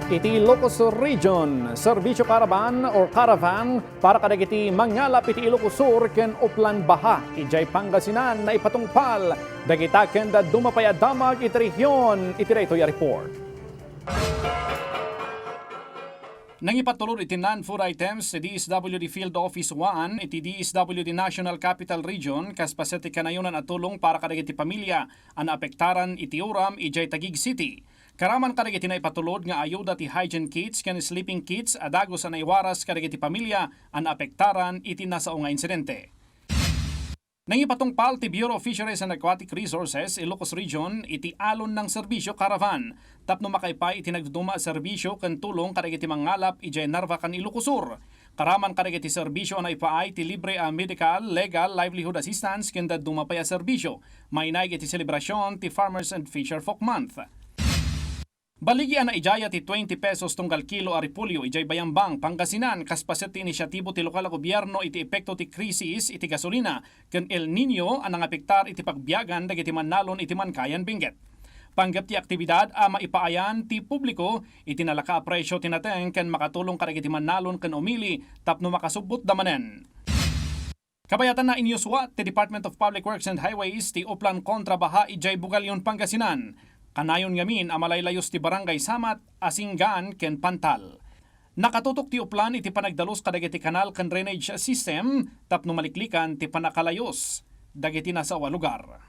iti Ilocos Region, serbisyo caravan or caravan para kadagiti mangalap iti Ilocos Sur ken Uplan Baha, ijay Pangasinan na ipatungpal, dagita ken dumapay a damag iti region, iti daytoy a report. Nang ipatulod iti non-food items sa DSWD Field Office 1, iti DSWD National Capital Region, kaspaseti kanayunan at tulong para kadagiti pamilya, ang apektaran iti uram, ijay Taguig City. Karaman kadagiti na ipatulod nga ayuda ti hygiene kits ken sleeping kits adagos sa naiwaras kadagiti pamilya ang apektaran iti nasao nga insidente. Nang ipatungpal ti Bureau of Fisheries and Aquatic Resources Ilocos Region iti alon ng serbisyo caravan tapno makaypay iti nagduduma serbisyo ken tulong kadagiti mangalap ijay Narva kan Ilocos Sur. Karaman kadagiti serbisyo na ipaay ti libre a medical, legal, livelihood assistance ken daduma pay a serbisyo. Mainay iti selebrasyon ti Farmers and Fisher Folk Month. Baligi na ijaya ti 20 pesos tunggal kilo a repolyo ijay Bayambang, Pangasinan kaspaset ti inisyatibo ti lokal a gobyerno iti epekto ti krisis iti gasolina ken El Nino anang apektar iti pagbiyagan dagiti mannalon iti mankayan Benguet. Panggap ti aktibidad a maipaayan ti publiko iti nalaka a presyo tinateng ken makatulong kadagiti mannalon ken umili tapno makasubot damanen. Kabayatan na inyuswa ti Department of Public Works and Highways ti Uplan kontra Baha ijay Bugalyon, Pangasinan. Kanayon ngamin amalaylayos ti barangay Samat, Asinggan ken Pantal. Nakatutok ti uplan iti panagdalos kadagiti kanal ken drainage system tapno maliklikan ti panakalayos dagiti nasa lugar.